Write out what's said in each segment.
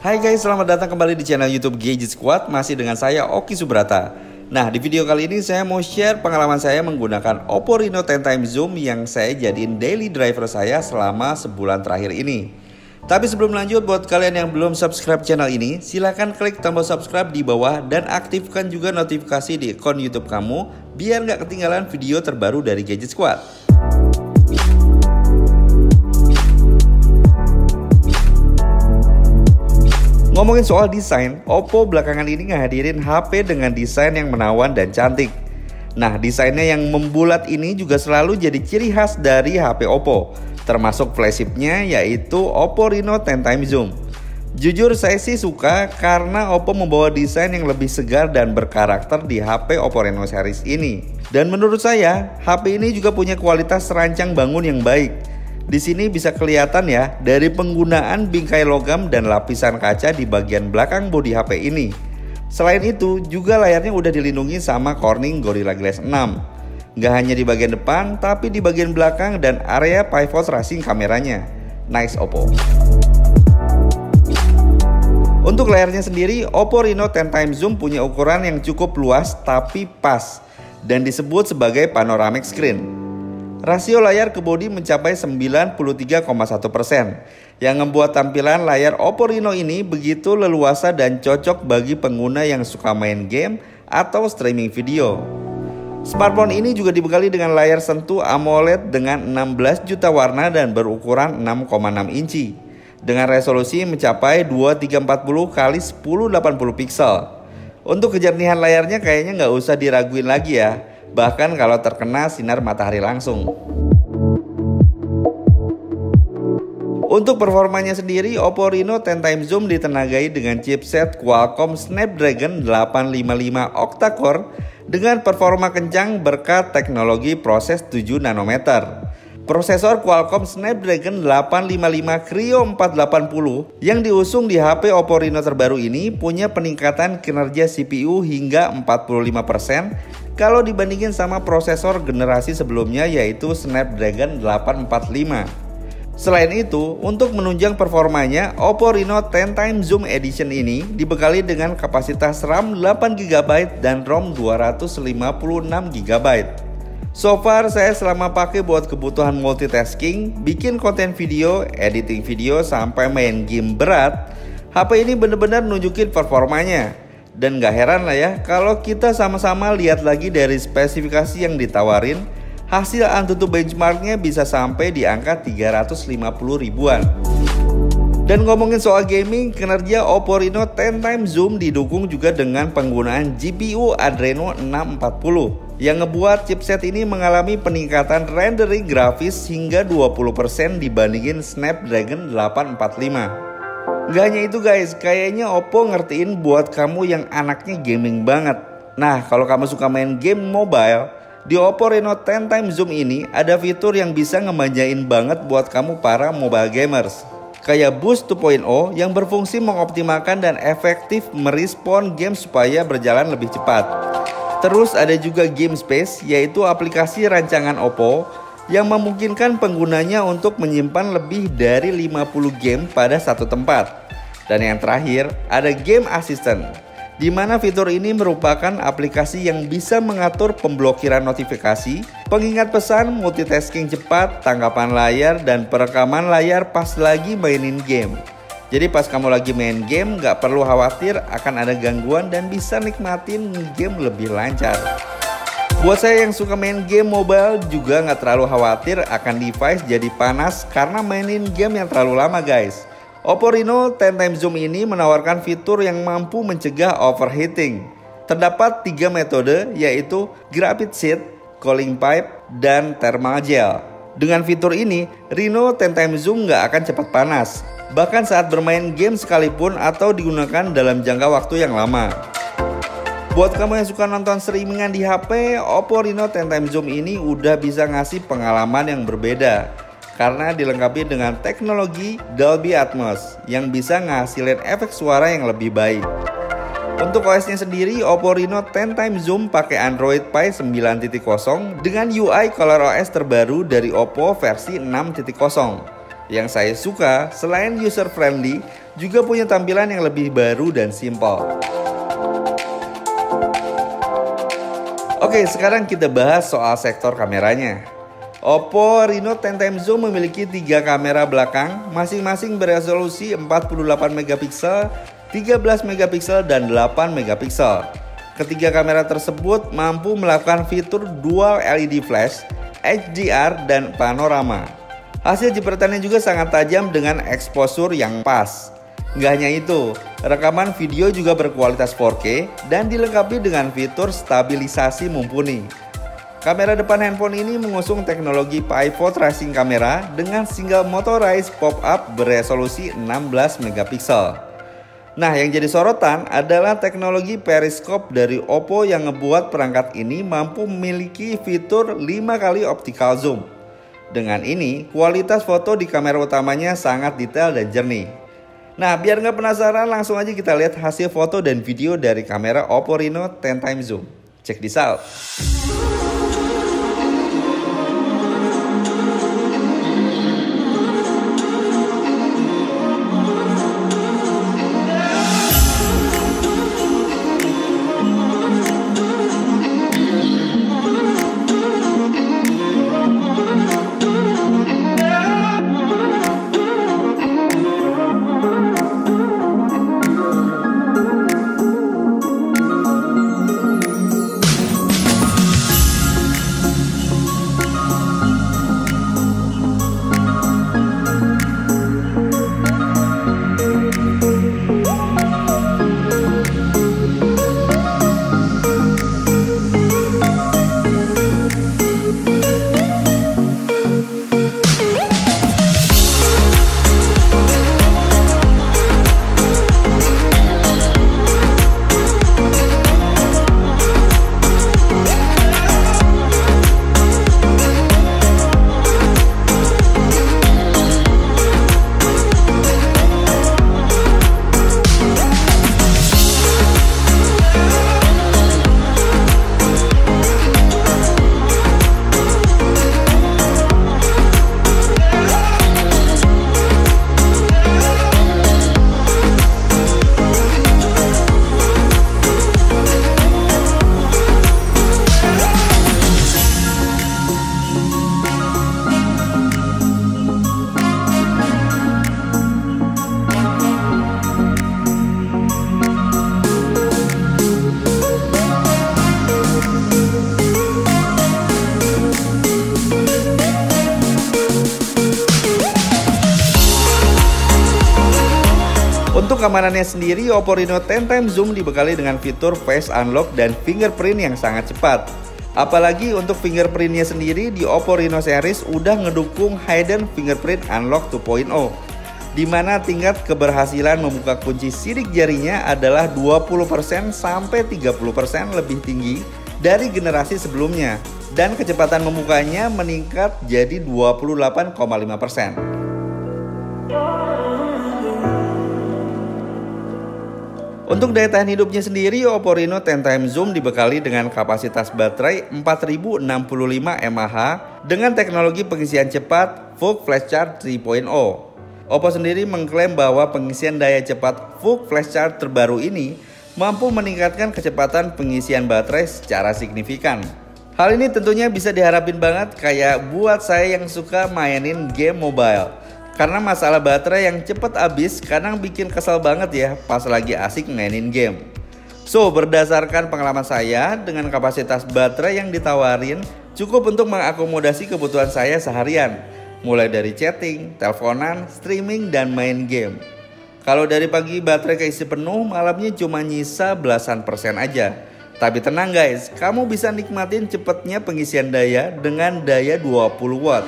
Hai guys, selamat datang kembali di channel YouTube Gadget Squad. Masih dengan saya Oki Subrata. Nah, di video kali ini saya mau share pengalaman saya menggunakan Oppo Reno 10 Times Zoom yang saya jadiin daily driver saya selama sebulan terakhir ini. Tapi sebelum lanjut, buat kalian yang belum subscribe channel ini, silahkan klik tombol subscribe di bawah dan aktifkan juga notifikasi di akun YouTube kamu biar nggak ketinggalan video terbaru dari Gadget Squad. Ngomongin soal desain, Oppo belakangan ini ngehadirin HP dengan desain yang menawan dan cantik. Nah, desainnya yang membulat ini juga selalu jadi ciri khas dari HP Oppo, termasuk flagshipnya yaitu Oppo Reno 10 Times Zoom. Jujur saya sih suka karena Oppo membawa desain yang lebih segar dan berkarakter di HP Oppo Reno series ini. Dan menurut saya, HP ini juga punya kualitas rancang bangun yang baik. Di sini bisa kelihatan ya dari penggunaan bingkai logam dan lapisan kaca di bagian belakang bodi HP ini. Selain itu juga layarnya udah dilindungi sama Corning Gorilla Glass 6. Gak hanya di bagian depan tapi di bagian belakang dan area pivot racing kameranya. Nice Oppo. Untuk layarnya sendiri, Oppo Reno 10 Times Zoom punya ukuran yang cukup luas tapi pas dan disebut sebagai panoramic screen. Rasio layar ke bodi mencapai 93,1%, yang membuat tampilan layar Oppo Reno ini begitu leluasa dan cocok bagi pengguna yang suka main game atau streaming video. Smartphone ini juga dibekali dengan layar sentuh AMOLED dengan 16 juta warna dan berukuran 6,6 inci, dengan resolusi mencapai 2340 x 1080 pixel. Untuk kejernihan layarnya kayaknya nggak usah diraguin lagi ya. Bahkan kalau terkena sinar matahari langsung. Untuk performanya sendiri, Oppo Reno 10 Times Zoom ditenagai dengan chipset Qualcomm Snapdragon 855 octa-core dengan performa kencang berkat teknologi proses 7 nanometer. Prosesor Qualcomm Snapdragon 855 Kryo 480 yang diusung di HP Oppo Reno terbaru ini punya peningkatan kinerja CPU hingga 45% kalau dibandingin sama prosesor generasi sebelumnya yaitu Snapdragon 845. Selain itu, untuk menunjang performanya, Oppo Reno 10 Times Zoom Edition ini dibekali dengan kapasitas RAM 8GB dan ROM 256GB. So far saya selama pakai buat kebutuhan multitasking, bikin konten video, editing video, sampai main game berat, HP ini bener-bener nunjukin performanya. Dan gak heran lah ya kalau kita sama-sama lihat lagi dari spesifikasi yang ditawarin, hasil AnTuTu benchmarknya bisa sampai di angka 350 ribuan. Dan ngomongin soal gaming, kinerja Oppo Reno 10 Times Zoom didukung juga dengan penggunaan GPU Adreno 640 yang ngebuat chipset ini mengalami peningkatan rendering grafis hingga 20% dibandingin Snapdragon 845. Gak hanya itu guys, kayaknya Oppo ngertiin buat kamu yang anaknya gaming banget. Nah, kalau kamu suka main game mobile, di Oppo Reno 10 Times Zoom ini ada fitur yang bisa ngemanjain banget buat kamu para mobile gamers. Kayak Boost 2.0 yang berfungsi mengoptimalkan dan efektif merespon game supaya berjalan lebih cepat. Terus ada juga Game Space, yaitu aplikasi rancangan Oppo yang memungkinkan penggunanya untuk menyimpan lebih dari 50 game pada satu tempat. Dan yang terakhir ada Game Assistant, di mana fitur ini merupakan aplikasi yang bisa mengatur pemblokiran notifikasi, pengingat pesan, multitasking cepat, tangkapan layar, dan perekaman layar pas lagi mainin game. Jadi pas kamu lagi main game gak perlu khawatir akan ada gangguan dan bisa nikmatin game lebih lancar. Buat saya yang suka main game mobile juga gak terlalu khawatir akan device jadi panas karena mainin game yang terlalu lama guys. Oppo Reno 10 Times Zoom ini menawarkan fitur yang mampu mencegah overheating. Terdapat 3 metode yaitu Graphite Sheet, Cooling Pipe, dan Thermal Gel. Dengan fitur ini, Reno 10 Times Zoom gak akan cepat panas, bahkan saat bermain game sekalipun atau digunakan dalam jangka waktu yang lama. Buat kamu yang suka nonton streamingan di HP, Oppo Reno 10 Times Zoom ini udah bisa ngasih pengalaman yang berbeda karena dilengkapi dengan teknologi Dolby Atmos yang bisa ngasilin efek suara yang lebih baik. Untuk OS-nya sendiri, Oppo Reno 10 Times Zoom pakai Android Pie 9.0 dengan UI ColorOS terbaru dari Oppo versi 6.0. Yang saya suka, selain user friendly, juga punya tampilan yang lebih baru dan simpel. Oke, sekarang kita bahas soal sektor kameranya. Oppo Reno 10 x Zoom memiliki 3 kamera belakang, masing-masing beresolusi 48 megapiksel, 13 megapiksel, dan 8 megapiksel. Ketiga kamera tersebut mampu melakukan fitur dual LED flash, HDR, dan panorama. Hasil jepretannya juga sangat tajam dengan exposure yang pas. Nggak hanya itu, rekaman video juga berkualitas 4K dan dilengkapi dengan fitur stabilisasi mumpuni. Kamera depan handphone ini mengusung teknologi pivot tracing kamera dengan single motorized pop-up beresolusi 16 megapiksel. Nah, yang jadi sorotan adalah teknologi periscope dari Oppo yang ngebuat perangkat ini mampu memiliki fitur 5 kali optical zoom. Dengan ini, kualitas foto di kamera utamanya sangat detail dan jernih. Nah, biar nggak penasaran, langsung aja kita lihat hasil foto dan video dari kamera Oppo Reno 10 x Zoom. Check this out. Untuk keamanannya sendiri, Oppo Reno 10 x Zoom dibekali dengan fitur Face Unlock dan fingerprint yang sangat cepat. Apalagi untuk fingerprintnya sendiri di Oppo Reno series udah ngedukung Hidden Fingerprint Unlock 2.0, di mana tingkat keberhasilan membuka kunci sidik jarinya adalah 20% sampai 30% lebih tinggi dari generasi sebelumnya, dan kecepatan membukanya meningkat jadi 28,5%. Untuk daya tahan hidupnya sendiri, Oppo Reno 10 x Zoom dibekali dengan kapasitas baterai 4065 mAh dengan teknologi pengisian cepat VOOC Flash Charge 3.0. Oppo sendiri mengklaim bahwa pengisian daya cepat VOOC Flash Charge terbaru ini mampu meningkatkan kecepatan pengisian baterai secara signifikan. Hal ini tentunya bisa diharapin banget kayak buat saya yang suka mainin game mobile. Karena masalah baterai yang cepet habis kadang bikin kesel banget ya pas lagi asik mainin game. So, berdasarkan pengalaman saya, dengan kapasitas baterai yang ditawarin cukup untuk mengakomodasi kebutuhan saya seharian, mulai dari chatting, teleponan, streaming, dan main game. Kalau dari pagi baterai keisi penuh, malamnya cuma nyisa belasan persen aja. Tapi tenang guys, kamu bisa nikmatin cepetnya pengisian daya dengan daya 20 watt.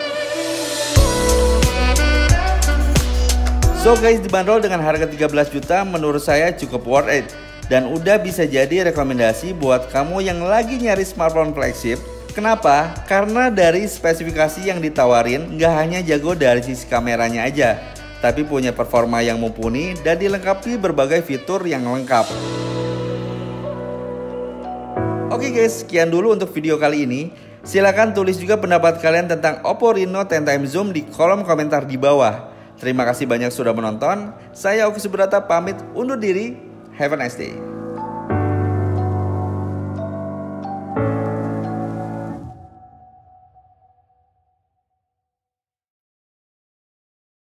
So guys, dibanderol dengan harga 13 juta menurut saya cukup worth it, dan udah bisa jadi rekomendasi buat kamu yang lagi nyari smartphone flagship. Kenapa? Karena dari spesifikasi yang ditawarin nggak hanya jago dari sisi kameranya aja, tapi punya performa yang mumpuni dan dilengkapi berbagai fitur yang lengkap. Oke guys, sekian dulu untuk video kali ini. Silahkan tulis juga pendapat kalian tentang Oppo Reno 10 x Zoom di kolom komentar di bawah. Terima kasih banyak sudah menonton. Saya Oki Subrata pamit undur diri. Have a nice day.